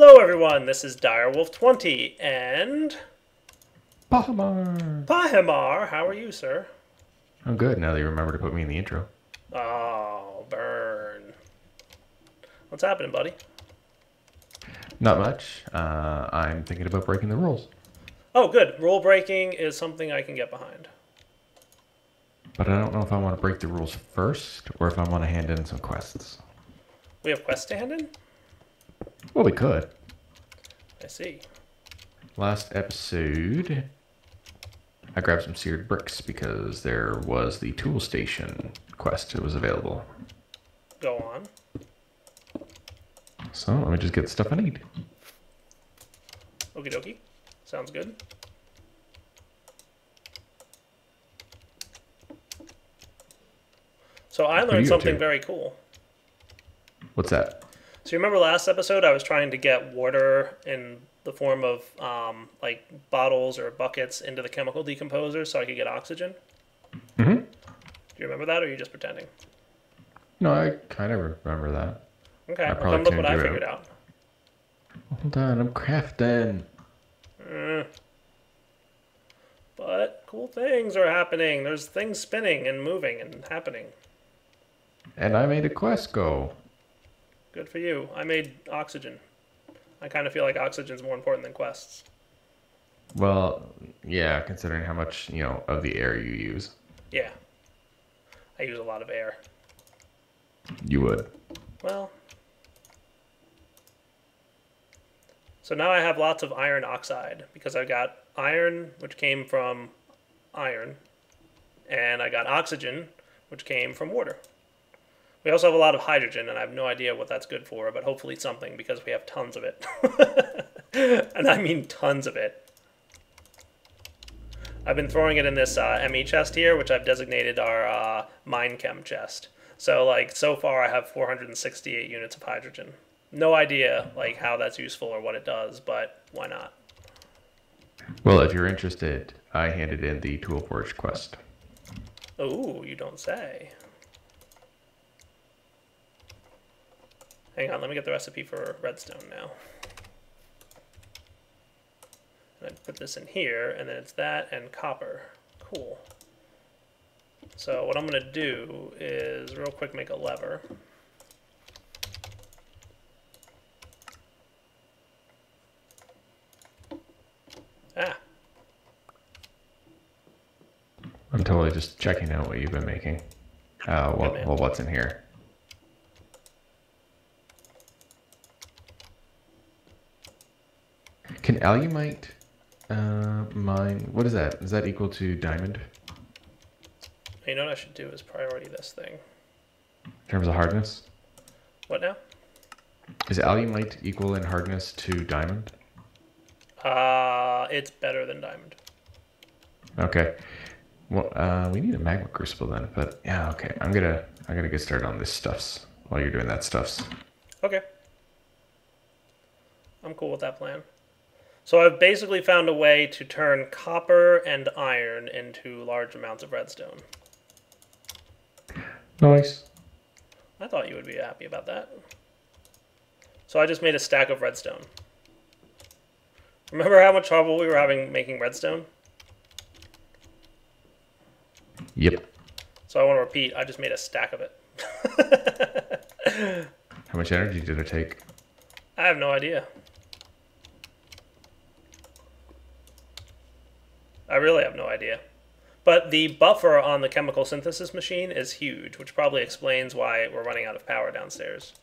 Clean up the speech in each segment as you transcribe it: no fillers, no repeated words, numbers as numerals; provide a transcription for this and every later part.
Hello everyone, this is Direwolf20 and Bahamar. Pahimar. How are you, sir? I'm good now that you remember to put me in the intro. Oh, burn. What's happening, buddy? Not much. I'm thinking about breaking the rules, Oh, good. Rule breaking is something I can get behind. but I don't know if I want to break the rules first or if I want to hand in some quests. We have quests to hand in? Well, we could. I see. Last episode, I grabbed some seared bricks because there was the tool station quest that was available. Go on. So let me just get the stuff I need. Okie dokie. Sounds good. So I What are learned you up something to? very cool. What's that? So you remember last episode I was trying to get water in the form of like bottles or buckets into the chemical decomposer so I could get oxygen? Mm-hmm. Do you remember that, or are you just pretending? No, I kind of remember that. Okay, I well come probably look what tuned I you figured out. out. Hold on, I'm crafting. But cool things are happening. There's things spinning and moving and happening. And I made a quest go. Good for you. I made oxygen. I kind of feel like oxygen's more important than quests. Well, yeah, considering how much, of the air you use. Yeah, I use a lot of air. You would. Well, so now I have lots of iron oxide because I got iron, which came from iron, and I got oxygen, which came from water. We also have a lot of hydrogen, and I have no idea what that's good for, but hopefully something because we have tons of it. And I mean tons of it. I've been throwing it in this ME chest here, which I've designated our mine chem chest. So like so far I have 468 units of hydrogen. No idea like how that's useful or what it does, but why not? Well, if you're interested, I handed in the Tool Forge quest. Oh, you don't say. Hang on, let me get the recipe for redstone now. And I put this in here, and then it's that and copper. Cool. So what I'm going to do is real quick make a lever. Ah, I'm totally just checking out what you've been making. good man. Well, what's in here? Can alumite mine? What is that? Is that equal to diamond You know what I should do is priority this thing. in terms of hardness? What now? Is alumite equal in hardness to diamond? It's better than diamond. Okay. Well, we need a magma crucible then. But yeah, okay. I'm gonna get started on this stuffs while you're doing that stuffs. Okay. I'm cool with that plan. So I've basically found a way to turn copper and iron into large amounts of redstone. Nice. I thought you would be happy about that. So I just made a stack of redstone. Remember how much trouble we were having making redstone? Yep. So I want to repeat, I just made a stack of it. How much energy did it take? I have no idea. I really have no idea. But the buffer on the chemical synthesis machine is huge, which probably explains why we're running out of power downstairs.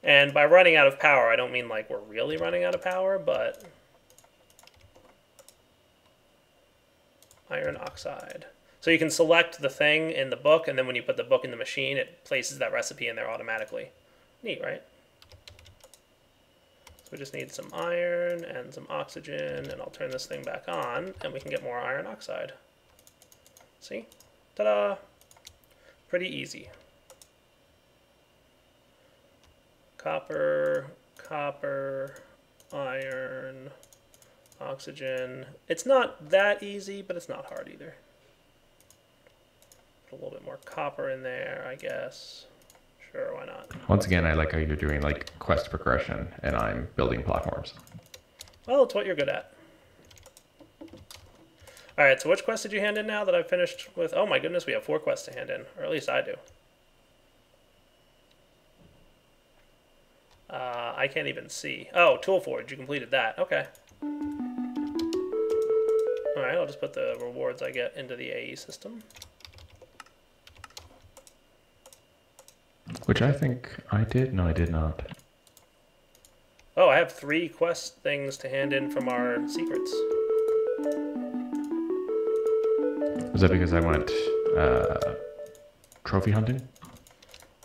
And by running out of power, I don't mean like we're really running out of power, but iron oxide. So you can select the thing in the book, and then when you put the book in the machine, it places that recipe in there automatically. Neat, right? So we just need some iron and some oxygen, and I'll turn this thing back on, and we can get more iron oxide. See? Ta-da! Pretty easy. Copper, iron, oxygen. It's not that easy, but it's not hard either. Put a little bit more copper in there, I guess. Sure, why not? Once again, I like how you're doing like quest progression and I'm building platforms. Well, it's what you're good at. Alright, so which quest did you hand in now that I've finished with? Oh my goodness, we have 4 quests to hand in. Or at least I do. I can't even see. Oh, Tool Forge, you completed that. Okay. Alright, I'll just put the rewards I get into the AE system. Which I think I did. No, I did not. Oh, I have 3 quest things to hand in from our secrets. Was that because I went trophy hunting?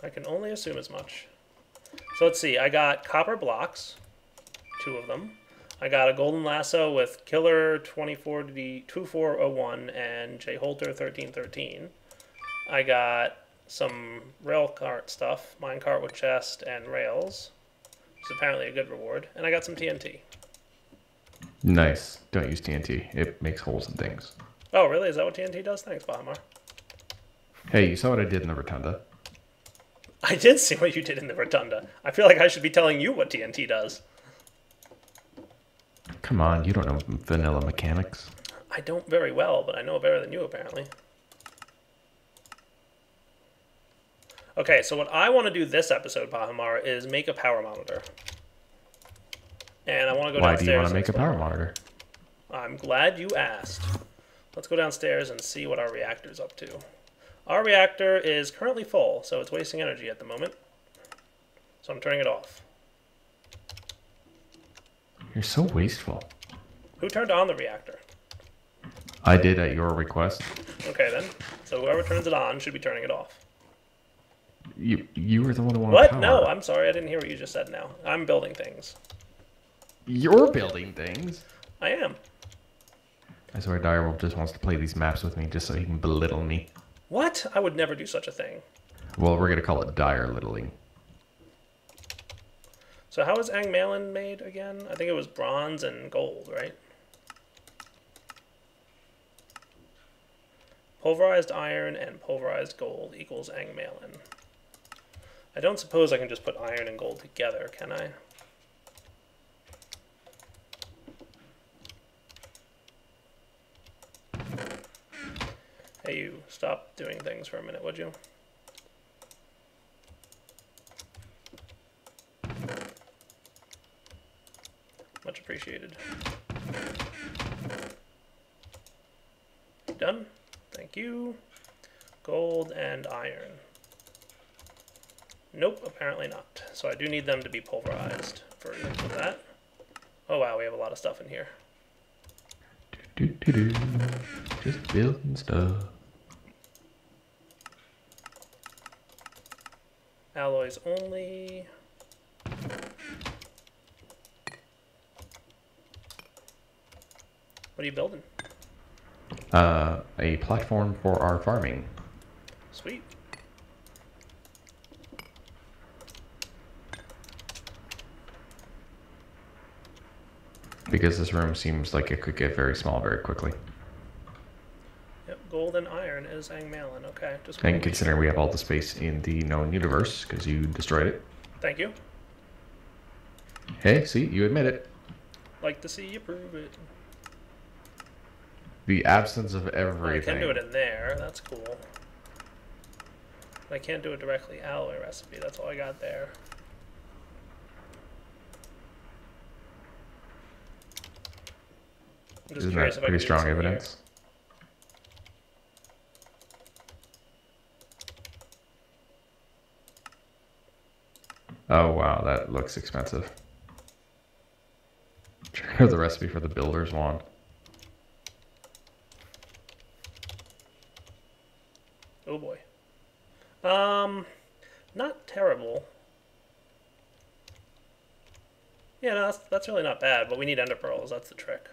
I can only assume as much. So let's see, I got copper blocks, 2 of them. I got a golden lasso with Killer 2401 and J Holter 1313. I got some rail cart stuff, minecart with chest and rails, which is apparently a good reward. And I got some TNT. Nice. Don't use TNT. It makes holes in things. Oh, really? Is that what TNT does? Thanks, Bahamar. Hey, you saw what I did in the rotunda? I did see what you did in the rotunda. I feel like I should be telling you what TNT does. Come on, you don't know vanilla mechanics. I don't very well, but I know better than you, apparently. Okay, so what I want to do this episode, Bahamar, is make a power monitor. And I want to go downstairs. Why do you want to make a power monitor? I'm glad you asked. Let's go downstairs and see what our reactor's up to. Our reactor is currently full, so it's wasting energy at the moment. So I'm turning it off. You're so wasteful. Who turned on the reactor? I did at your request. Okay, then. So whoever turns it on should be turning it off. You were the one who wanted What? power. No, I'm sorry. I didn't hear what you just said now. I'm building things. You're building things. I am. I swear Direwolf just wants to play these maps with me just so he can belittle me. What? I would never do such a thing. Well, we're going to call it dire littling. So how is Angmalin made again? I think it was bronze and gold, right? Pulverized iron and pulverized gold equals Angmalin. I don't suppose I can just put iron and gold together, can I? Hey, you, stop doing things for a minute, would you? Much appreciated. Done. Thank you. Gold and iron. Nope, apparently not. So I do need them to be pulverized for that. Oh wow, we have a lot of stuff in here. Just building stuff. Alloys only. What are you building? A platform for our farming. Sweet. Because this room seems like it could get very small very quickly. Yep, gold and iron is Angmalin. Okay, just And considering we have all the space in the known universe, because you destroyed it. Thank you. Hey, see, you admit it. Like to see you prove it. The absence of Well, I everything. can do it in there. That's cool. But I can't do it directly alloy recipe. That's all I got there. I'm just Isn't curious that if I can pretty do strong this in here. evidence? Oh wow, that looks expensive. Trigger the recipe for the builder's wand. Oh boy. Not terrible. Yeah, no, that's really not bad, but we need ender pearls. That's the trick.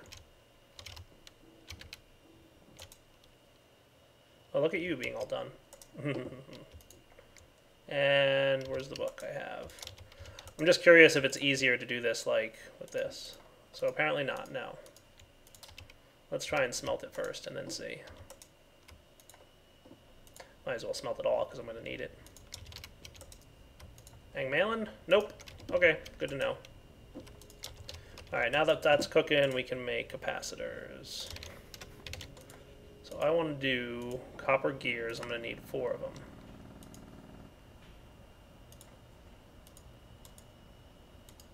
Oh, look at you being all done. And where's the book I have? I'm just curious if it's easier to do this like with this. So apparently not, no. Let's try and smelt it first and then see. Might as well smelt it all because I'm going to need it. Angmalin? Nope. Okay, good to know. Alright, now that that's cooking, we can make capacitors. So I want to do copper gears. I'm going to need 4 of them.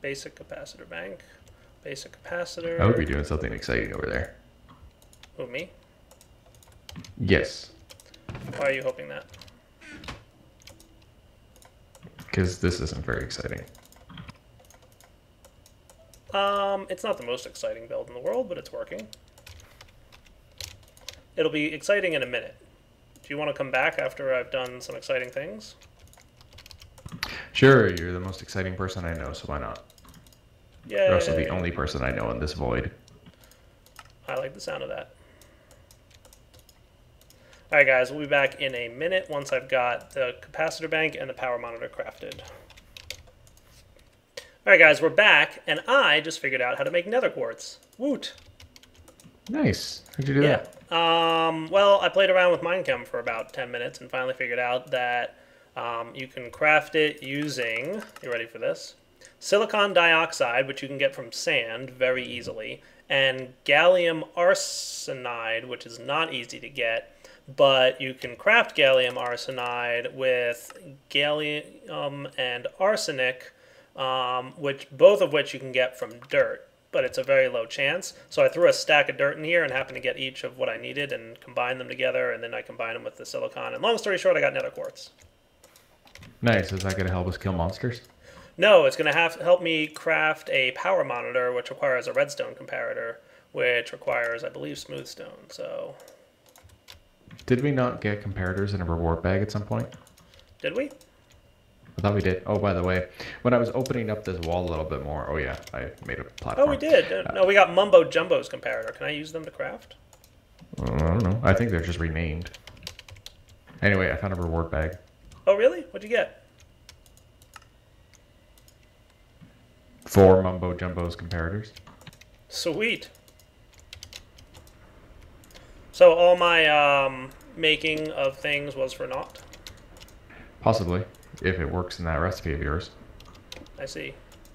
Basic capacitor bank. Basic capacitor. I hope you're doing something exciting over there. Who, me? Yes. Why are you hoping that? Because this isn't very exciting. It's not the most exciting build in the world, but it's working. It'll be exciting in a minute. Do you want to come back after I've done some exciting things? Sure, you're the most exciting person I know, so why not? Yeah. You're also the only person I know in this void. I like the sound of that. Alright guys, we'll be back in a minute once I've got the capacitor bank and the power monitor crafted. Alright guys, we're back, and I just figured out how to make nether quartz. Woot! Nice. How'd you do that? Well, I played around with Minechem for about 10 minutes and finally figured out that you can craft it using, you ready for this? Silicon dioxide, which you can get from sand very easily, and gallium arsenide, which is not easy to get, but you can craft gallium arsenide with gallium and arsenic, both of which you can get from dirt, but it's a very low chance. So I threw a stack of dirt in here and happened to get each of what I needed and combined them together, and then I combined them with the silicon. And long story short, I got nether quartz. Nice. Is that going to help us kill monsters? No, it's going to help me craft a power monitor, which requires a redstone comparator, which requires, I believe, smooth stone. So, did we not get comparators in a reward bag at some point? Did we? I thought we did. Oh, by the way, when I was opening up this wall a little bit more, oh yeah, I made a platform. Oh, we did. No, we got Mumbo Jumbo's comparator. Can I use them to craft? I don't know. I think they're just renamed. Anyway, I found a reward bag. Oh, really? What'd you get? 4 Mumbo Jumbo's comparators. Sweet. So all my making of things was for naught? Possibly, if it works in that recipe of yours. I see.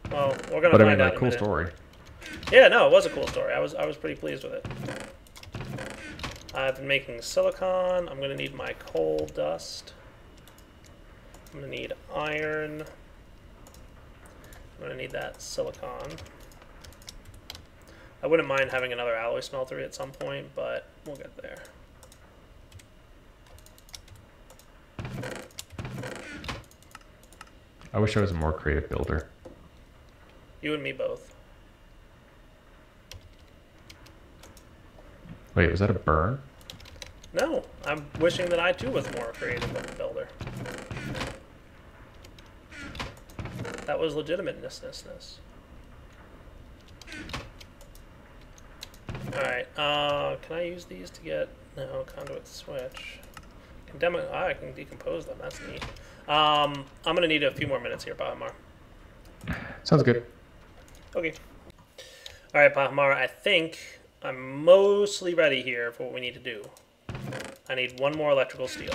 Well, we're gonna but find I mean, out like, in a cool minute. story. Yeah, no, it was a cool story. I was pretty pleased with it. I've been making silicon. I'm gonna need my coal dust. I'm gonna need iron. I'm gonna need that silicon. I wouldn't mind having another alloy smeltery at some point, but we'll get there. I wish I was a more creative builder. You and me both. Wait, was that a burn? No, I'm wishing that I too was more creative of a builder. That was legitimateness. Alright, can I use these to get... No, conduit switch. I can decompose them, that's neat. I'm gonna need a few more minutes here, Bahamar. Sounds good. Okay. Alright, Bahamar, I think I'm mostly ready here for what we need to do. I need one more electrical steel.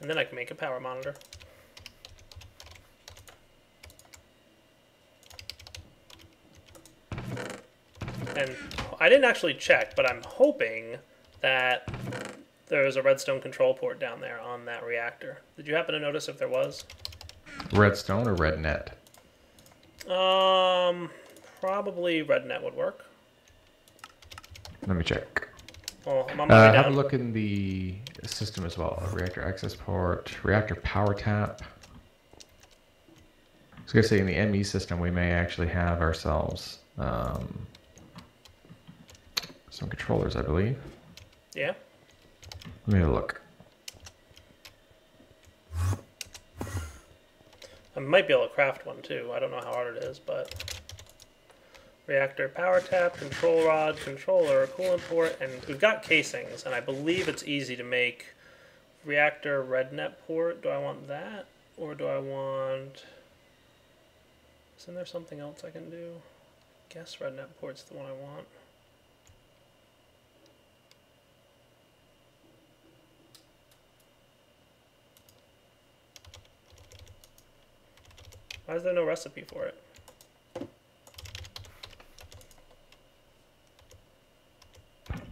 And then I can make a power monitor. And I didn't actually check, but I'm hoping that there's a redstone control port down there on that reactor. Did you happen to notice if there was? Redstone or red net? Probably red net would work. Let me check. Well, I'm on my way down. Have a look in the system as well. Reactor access port, reactor power tap. I was going to say in the ME system we may actually have ourselves some controllers, I believe. Yeah? Let me have a look. I might be able to craft one too. I don't know how hard it is, but... Reactor power tap, control rod, controller, coolant port, and we've got casings, and I believe it's easy to make reactor red net port. Do I want that? Or do I want... Isn't there something else I can do? Guess red net port's the one I want. is there no recipe for it?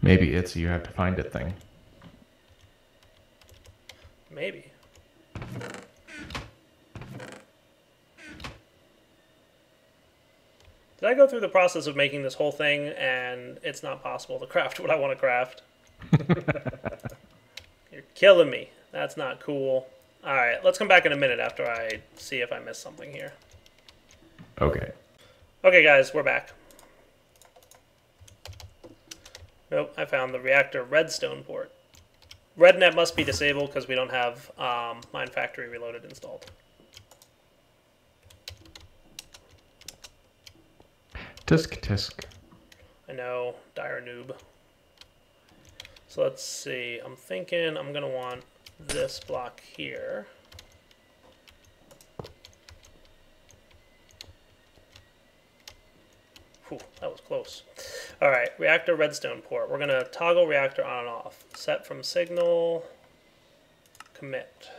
Maybe it's you have to find it thing. Maybe. Did I go through the process of making this whole thing and it's not possible to craft what I want to craft? You're killing me. That's not cool. Alright, let's come back in a minute after I see if I missed something here. Okay. Okay, guys, we're back. Nope, I found the reactor redstone port. RedNet must be disabled because we don't have Mine Factory Reloaded installed. Tisk tisk. I know, dire noob. So let's see, I'm thinking I'm going to want this block here. Whew, that was close. Alright, reactor redstone port. We're going to toggle reactor on and off. Set from signal, commit.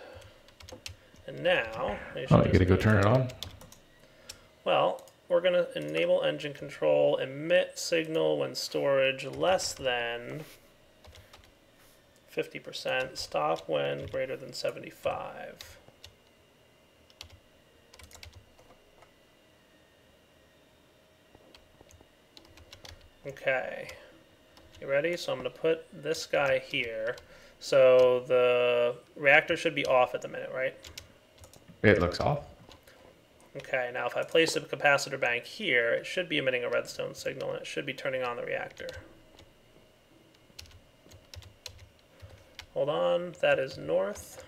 And now... You gotta go turn it on? Well, we're going to enable engine control, emit signal when storage less than 50%, stop when greater than 75. Okay, you ready? So I'm going to put this guy here. So the reactor should be off at the minute, right? It looks off. Okay, now if I place a capacitor bank here, it should be emitting a redstone signal and it should be turning on the reactor. Hold on, that is north.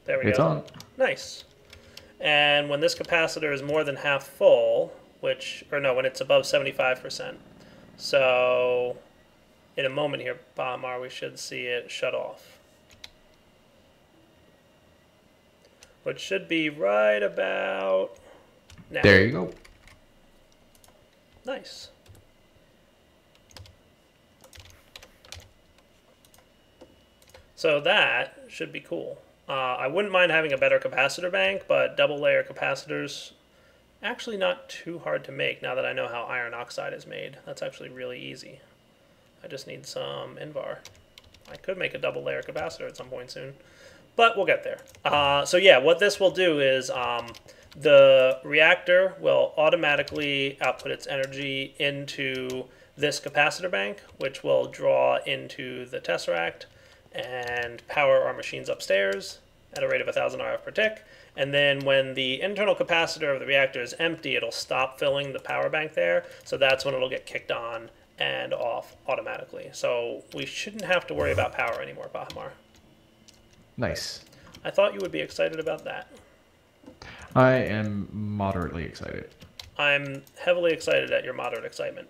There we go. It's on. Nice. And when this capacitor is more than half full, when it's above 75%. So in a moment here, Bahamar, we should see it shut off. Which should be right about now. There you go. Nice. So that should be cool. I wouldn't mind having a better capacitor bank, but double layer capacitors, actually not too hard to make now that I know how iron oxide is made. That's actually really easy. I just need some Invar. I could make a double layer capacitor at some point soon, but we'll get there. So yeah, what this will do is the reactor will automatically output its energy into this capacitor bank, which will draw into the tesseract and power our machines upstairs at a rate of 1,000 RF per tick. And then when the internal capacitor of the reactor is empty, it'll stop filling the power bank there. So that's when it'll get kicked on and off automatically. So we shouldn't have to worry about power anymore, Bahamar. Nice. I thought you would be excited about that. I am moderately excited. I'm heavily excited at your moderate excitement.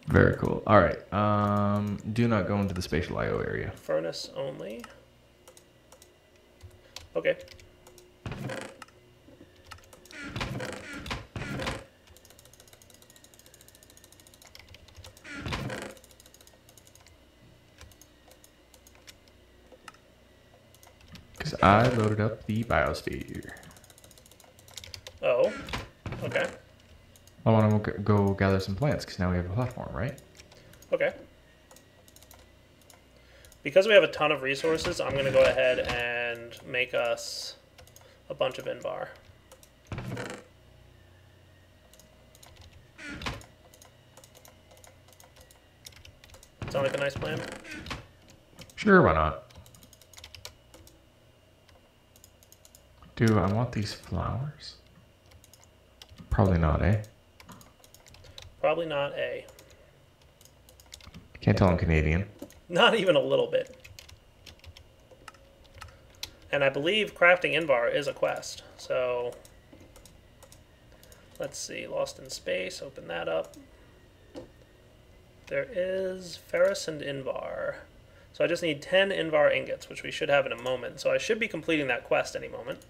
Very cool. All right. Do not go into the spatial I/O area. Furnace only. Okay. Because I loaded up the biosphere. Oh, okay. I want to go gather some plants because now we have a platform, right? Okay. Because we have a ton of resources, I'm going to go ahead and make us a bunch of Invar. Sound like a nice plan? Sure, why not? Do I want these flowers? Probably not, eh? Probably not A. Can't tell I'm Canadian. Not even a little bit. And I believe crafting Invar is a quest. So let's see. Lost in Space. Open that up. There is ferrous and Invar. So I just need 10 Invar ingots, which we should have in a moment. So I should be completing that quest any moment.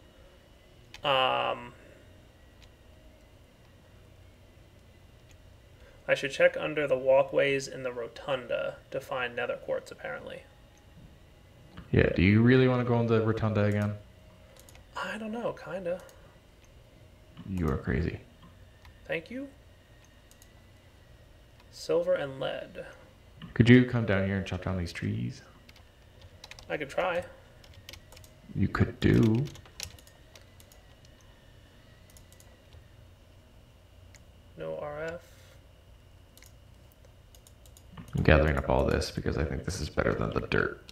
I should check under the walkways in the rotunda to find nether quartz, apparently. Yeah, do you really want to go in the rotunda again? I don't know, kinda. You are crazy. Thank you. Silver and lead. Could you come down here and chop down these trees? I could try. You could do. No RF. I'm gathering up all this because I think this is better than the dirt.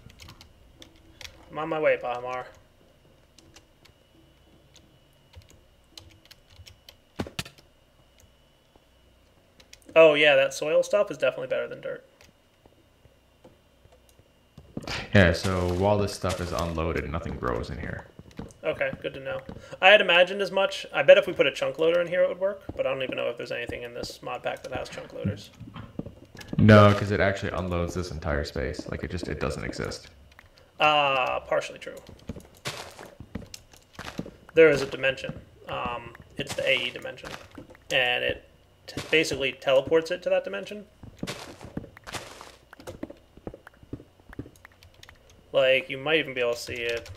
I'm on my way, Bahamar. Oh yeah, that soil stuff is definitely better than dirt. Yeah, so while this stuff is unloaded, nothing grows in here. Okay, good to know. I had imagined as much. I bet if we put a chunk loader in here it would work, but I don't even know if there's anything in this mod pack that has chunk loaders. No, because it actually unloads this entire space. Like, it doesn't exist. Partially true. There is a dimension. It's the AE dimension. And it basically teleports it to that dimension. Like, you might even be able to see it.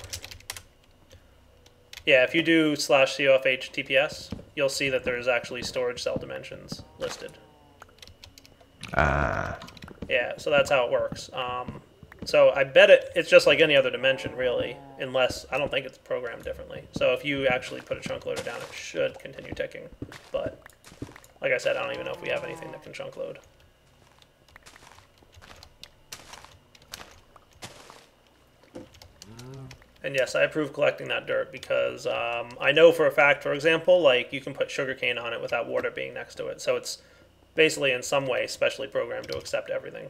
Yeah, if you do /COFH TPS, you'll see that there's actually storage cell dimensions listed. Ah. Yeah, so that's how it works. So I bet it's just like any other dimension, really, unless I don't think it's programmed differently. So if you actually put a chunk loader down, it should continue ticking. But like I said, I don't even know if we have anything that can chunk load. And yes, I approve collecting that dirt because I know for a fact, for example, like you can put sugarcane on it without water being next to it. So it's basically in some way specially programmed to accept everything.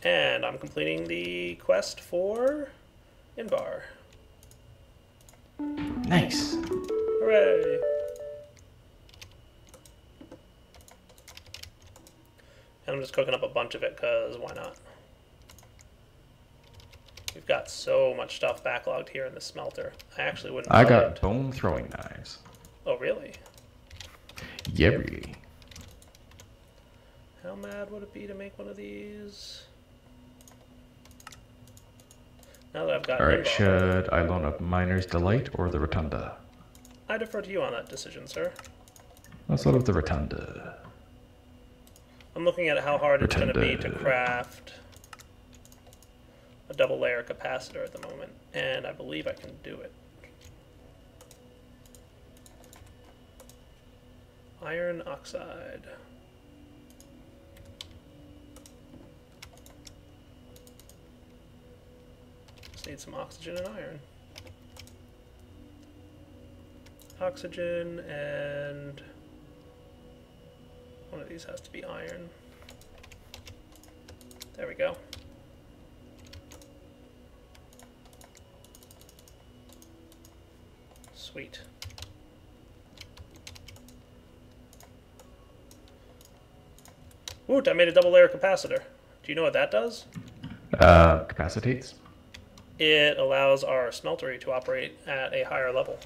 And I'm completing the quest for Invar. Nice. Hooray! And I'm just cooking up a bunch of it because why not? We've got so much stuff backlogged here in the smelter. I actually wouldn't I mind. got bone throwing knives. Oh, really? Yeah, really. How mad would it be to make one of these? Now that I've got Alright, should I loan up Miner's Delight or the Rotunda? I defer to you on that decision, sir. Let's load up the Rotunda. I'm looking at how hard it's going to be Rotunda. to craft a double layer capacitor at the moment, and I believe I can do it. Iron oxide. Just need some oxygen and iron. Oxygen and one of these has to be iron. There we go. Sweet. Woot, I made a double layer capacitor. Do you know what that does? Capacitates? It allows our smeltery to operate at a higher level.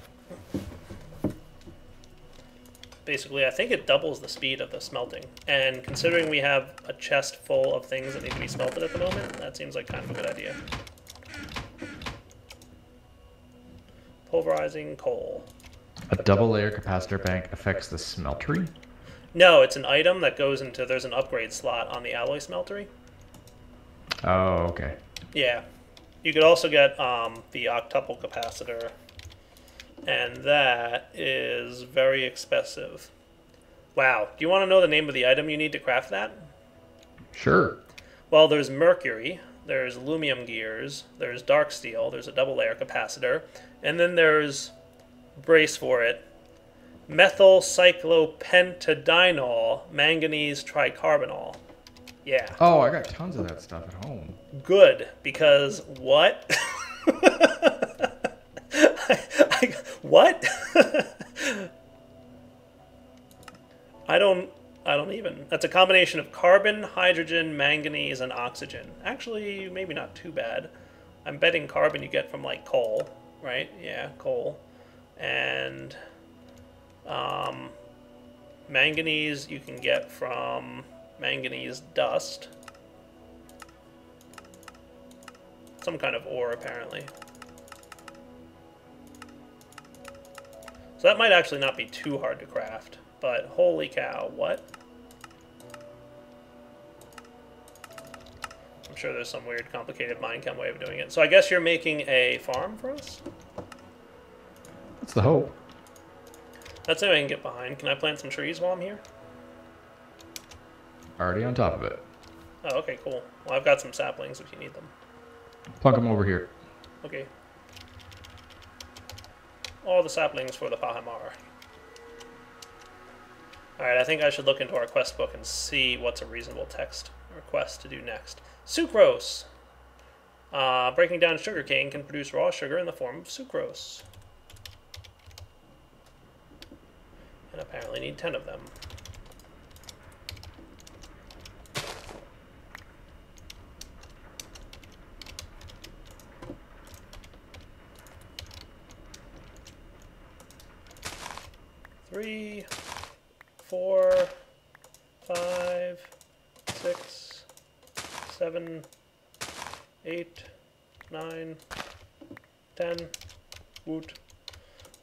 Basically, I think it doubles the speed of the smelting. And considering we have a chest full of things that need to be smelted at the moment, that seems like kind of a good idea. Pulverizing coal. A double layer capacitor bank affects the smeltery? No, it's an item that goes into, there's an upgrade slot on the alloy smeltery. Oh, okay. Yeah. You could also get the octuple capacitor, and that is very expensive. Wow. Do you want to know the name of the item you need to craft that? Sure. Well, there's mercury, there's aluminum gears, there's dark steel, there's a double layer capacitor, and then there's, brace for it, methyl cyclopentadienyl manganese tricarbonyl. Yeah. Oh, I got tons of that stuff at home. Good, because what? What? I don't even. That's a combination of carbon, hydrogen, manganese, and oxygen. Actually, maybe not too bad. I'm betting carbon you get from like coal, right? Yeah, coal. And Manganese you can get from manganese dust. Some kind of ore, apparently. So that might actually not be too hard to craft, but holy cow, what? I'm sure there's some weird, complicated Minechem way of doing it. So I guess you're making a farm for us? That's the hope. That's something I can get behind. Can I plant some trees while I'm here? Already on top of it. Oh, okay, cool. Well, I've got some saplings if you need them. Plunk them over here. Okay. All the saplings for the Pahamar. Alright, I think I should look into our quest book and see what's a reasonable text or quest to do next. Sucrose! Breaking down sugarcane can produce raw sugar in the form of sucrose. And apparently need 10 of them. Three, 4, 5, 6, 7, 8, 9, 10. Woot.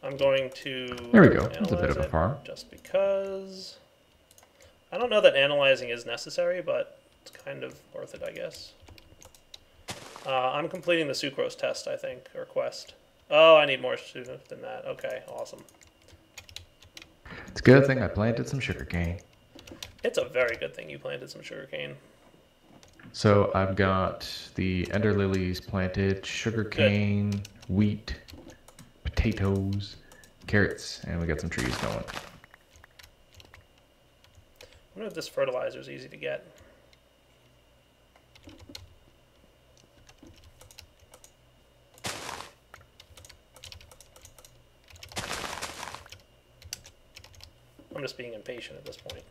I'm going to... There we go. That's a bit of a farm. Just because... I don't know that analyzing is necessary, but it's kind of worth it, I guess. I'm completing the sucrose test, I think, or quest. Oh, I need more students than that. Okay, awesome. It's a good thing I planted some sugarcane. It's a very good thing you planted some sugarcane. So I've got the ender lilies planted, sugarcane, wheat, potatoes, carrots, and we got some trees going. I wonder if this fertilizer is easy to get. I'm just being impatient at this point.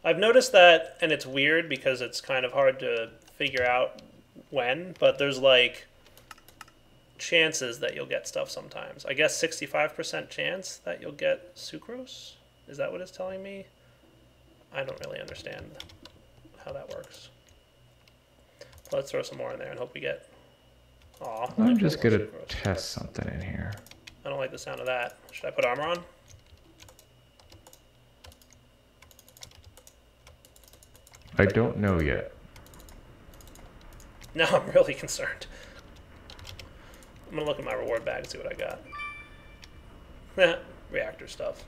I've noticed that, and it's weird because it's kind of hard to figure out when, but there's like chances that you'll get stuff sometimes. I guess 65% chance that you'll get sucrose? Is that what it's telling me? I don't really understand how that works. Let's throw some more in there and hope we get... Aw, I'm just going to test something in here. I don't like the sound of that. Should I put armor on? I don't know yet. No, I'm really concerned. I'm gonna look at my reward bag and see what I got. Reactor stuff.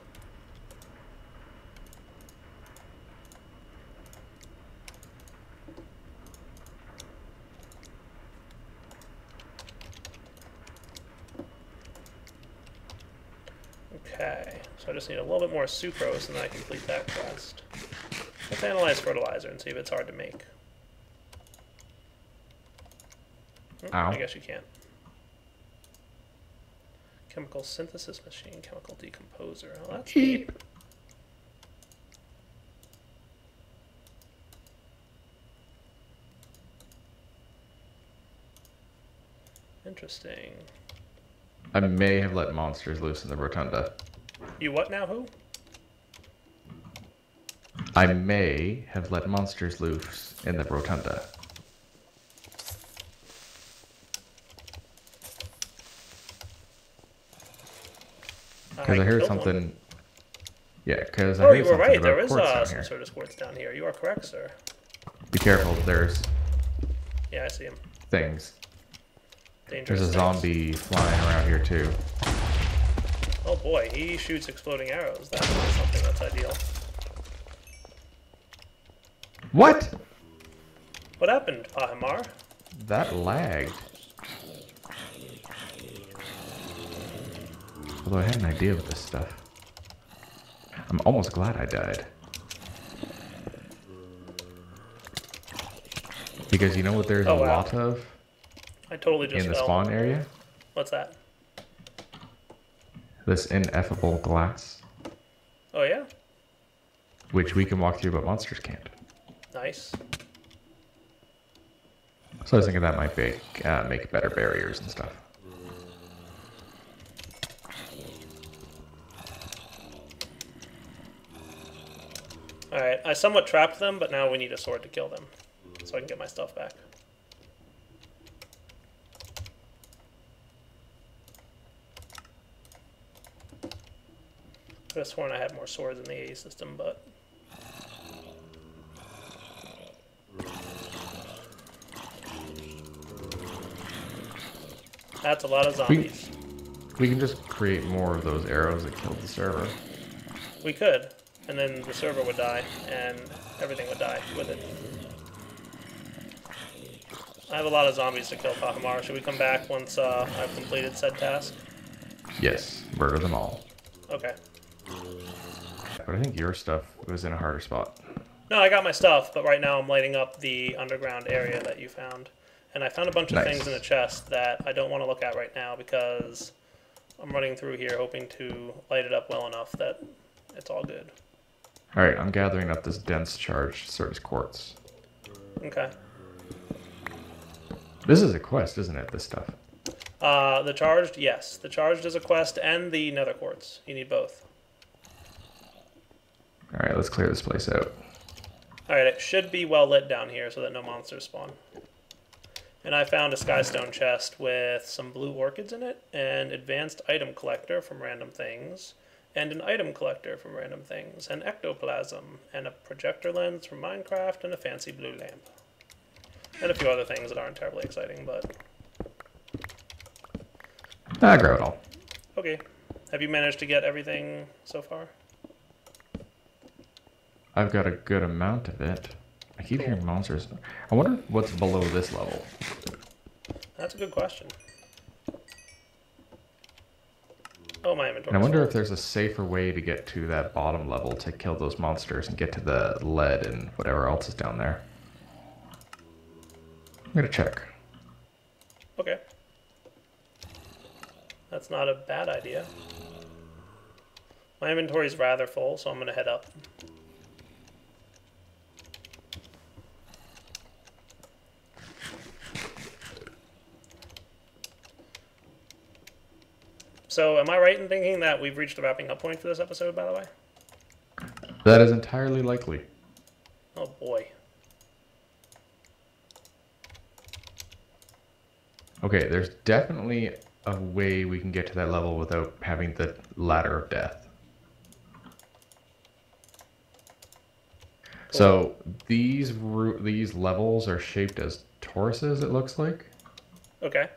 Okay, so I just need a little bit more sucrose and then I complete that quest. Let's analyze fertilizer and see if it's hard to make. Ow. I guess you can't. Chemical synthesis machine, chemical decomposer. Oh, that's neat. Interesting. I may have let monsters loose in the rotunda. You what now, who? I may have let monsters loose in the rotunda. Because I heard something. One. Yeah, because I heard something right. about There is quartz down some here. sort of quartz down here. You are correct, sir. Be careful. There's. Yeah, I see him. Things. Dangerous. There's a zombie flying around here too. Oh boy, he shoots exploding arrows. That's not something that's ideal. What? What happened, Pahamar? That lagged. Although I had an idea with this stuff. I'm almost glad I died. Because you know what there's a lot of? I totally just in the spawn area? What's that? This ineffable glass. Oh yeah? Which we can walk through, but monsters can't. Nice. So I was thinking that might make better barriers and stuff. Alright, I somewhat trapped them, but now we need a sword to kill them. So I can get my stuff back. I could have sworn I had more swords in the A system, but... That's a lot of zombies. We can just create more of those arrows that killed the server. We could, and then the server would die, and everything would die with it. I have a lot of zombies to kill, Pahimar. Should we come back once I've completed said task? Yes, murder them all. Okay. But I think your stuff was in a harder spot. No, I got my stuff, but right now I'm lighting up the underground area that you found. And I found a bunch of things in the chest that I don't want to look at right now because I'm running through here hoping to light it up well enough that it's all good. Alright, I'm gathering up this dense charged service quartz. Okay. This is a quest, isn't it, this stuff? The charged, yes. The charged is a quest and the nether quartz. You need both. Alright, let's clear this place out. Alright, it should be well lit down here so that no monsters spawn. And I found a skystone chest with some blue orchids in it, an advanced item collector from random things, and an item collector from random things, an ectoplasm, and a projector lens from Minecraft, and a fancy blue lamp. And a few other things that aren't terribly exciting, but... I grow it all. Okay. Have you managed to get everything so far? I've got a good amount of it. I keep hearing monsters. I wonder what's below this level. That's a good question. Oh, my inventory. And I wonder if there's a safer way to get to that bottom level to kill those monsters and get to the lead and whatever else is down there. I'm gonna check. Okay. That's not a bad idea. My inventory is rather full, so I'm gonna head up. So, am I right in thinking that we've reached the wrapping up point for this episode, by the way? That is entirely likely. Oh boy. Okay, there's definitely a way we can get to that level without having the ladder of death. Cool. So these levels are shaped as toruses, it looks like. Okay.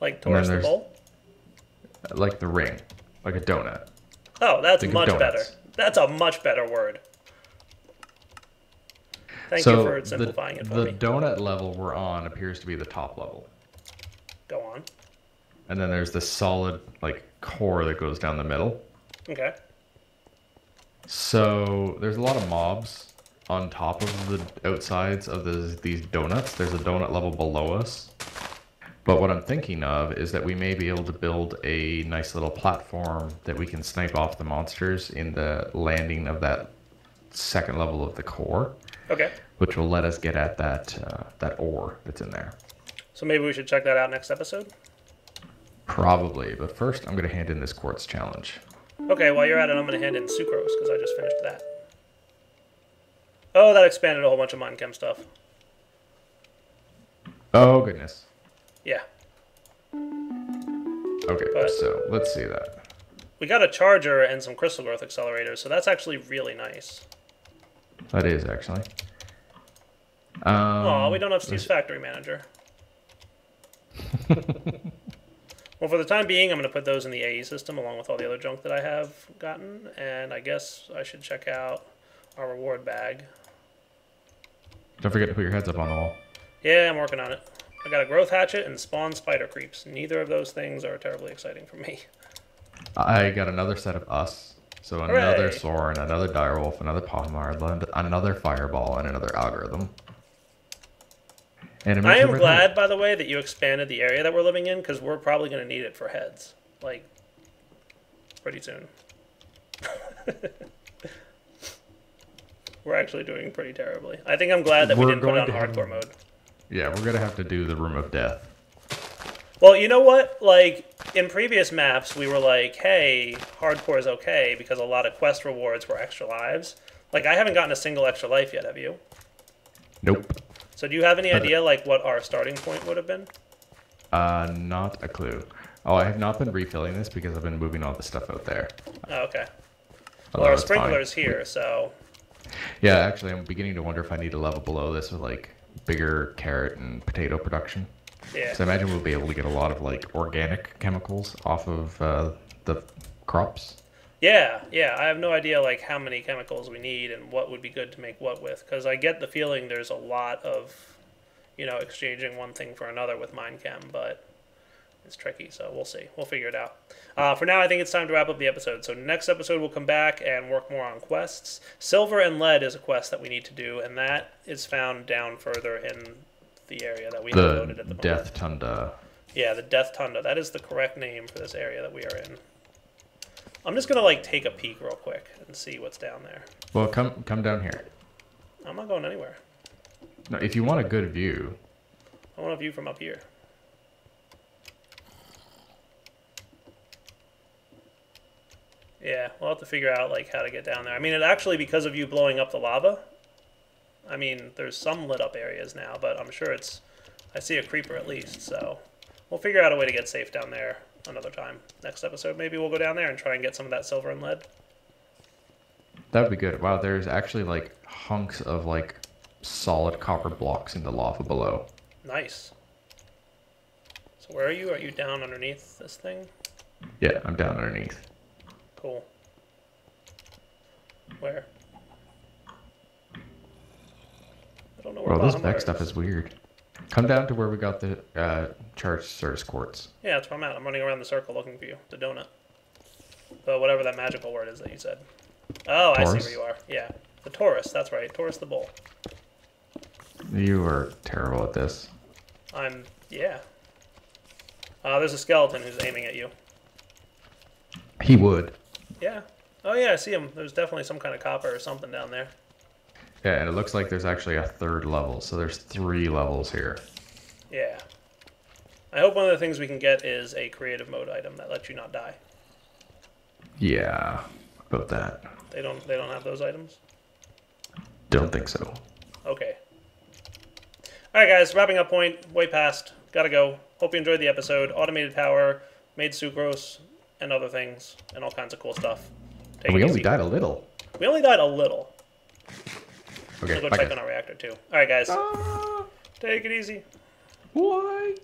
Like Taurus the Bull? Like the ring, like a donut. Oh, that's much better. That's a much better word. Thank you for simplifying it for me. The donut level we're on appears to be the top level. Go on. And then there's this solid, like, core that goes down the middle. Okay. So there's a lot of mobs on top of the outsides of these donuts. There's a donut level below us. But what I'm thinking of is that we may be able to build a nice little platform that we can snipe off the monsters in the landing of that second level of the core. Okay. Which will let us get at that ore that's in there. So maybe we should check that out next episode? Probably, but first I'm going to hand in this quartz challenge. Okay, while you're at it, I'm going to hand in sucrose, because I just finished that. Oh, that expanded a whole bunch of Minechem stuff. Oh, goodness. Yeah. Okay, so let's see that. We got a charger and some crystal growth accelerators, so that's actually really nice. That is, actually. Oh, we don't have Steve's factory manager. Well, for the time being, I'm going to put those in the AE system along with all the other junk that I have gotten, and I guess I should check out our reward bag. Don't forget to put your heads up on the wall. Yeah, I'm working on it. I got a growth hatchet and spawn spider creeps. Neither of those things are terribly exciting for me. I got another set of us. So another Soren, another direwolf, another Pahimar, another fireball, and another algorithm. And I am glad, by the way, that you expanded the area that we're living in, because we're probably going to need it for heads. Like, pretty soon. We're actually doing pretty terribly. I think I'm glad that we didn't put it on hardcore mode. Yeah, we're going to have to do the Room of Death. Well, you know what? Like, in previous maps, we were like, hey, hardcore is okay, because a lot of quest rewards were extra lives. Like, I haven't gotten a single extra life yet, have you? Nope. So do you have any idea, like, what our starting point would have been? Not a clue. Oh, I have not been refilling this because I've been moving all the stuff out there. Oh, okay. Well, Although our it's fine. sprinkler's here, so... Yeah, actually, I'm beginning to wonder if I need a level below this with, like, bigger carrot and potato production. Yeah. So I imagine we'll be able to get a lot of, like, organic chemicals off of the crops. Yeah, I have no idea, like, how many chemicals we need and what would be good to make what with, because I get the feeling there's a lot of, exchanging one thing for another with Minechem, but it's tricky, so we'll see. We'll figure it out. For now, I think it's time to wrap up the episode. So next episode, we'll come back and work more on quests. Silver and lead is a quest that we need to do, and that is found down further in the area that we have loaded at the moment. The Death Tunda. Yeah, the Death Tunda. That is the correct name for this area that we are in. I'm just going to, like, take a peek real quick and see what's down there. Well, come down here. I'm not going anywhere. No, if you want a good view. I want a view from up here. Yeah, we'll have to figure out, like, how to get down there. I mean, it actually, because of you blowing up the lava, I mean, there's some lit up areas now, but I'm sure it's... I see a creeper at least, so... We'll figure out a way to get safe down there another time. Next episode, maybe we'll go down there and try and get some of that silver and lead. That would be good. Wow, there's actually, like, hunks of, like, solid copper blocks in the lava below. Nice. So where are you? Are you down underneath this thing? Yeah, I'm down underneath. Cool. Where? I don't know where. Well, this back stuff is weird. Come down to where we got the charged Certus quartz. Yeah, that's where I'm at. I'm running around the circle looking for you. The donut. But whatever that magical word is that you said. Oh, Taurus? I see where you are. Yeah. The Taurus, that's right. Taurus the bull. You are terrible at this. Yeah. There's a skeleton who's aiming at you. He would. Yeah. Oh, yeah, I see him. There's definitely some kind of copper or something down there. Yeah, and it looks like there's actually a third level, so there's 3 levels here. Yeah. I hope one of the things we can get is a creative mode item that lets you not die. Yeah, about that. They don't have those items? Don't think so. Okay. Alright guys, wrapping up point, way past. Gotta go. Hope you enjoyed the episode. Automated power, made sucrose, and other things, and all kinds of cool stuff. We only died a little. We only died a little. Okay, we'll go check on our reactor too. Alright guys. Take it easy. Why?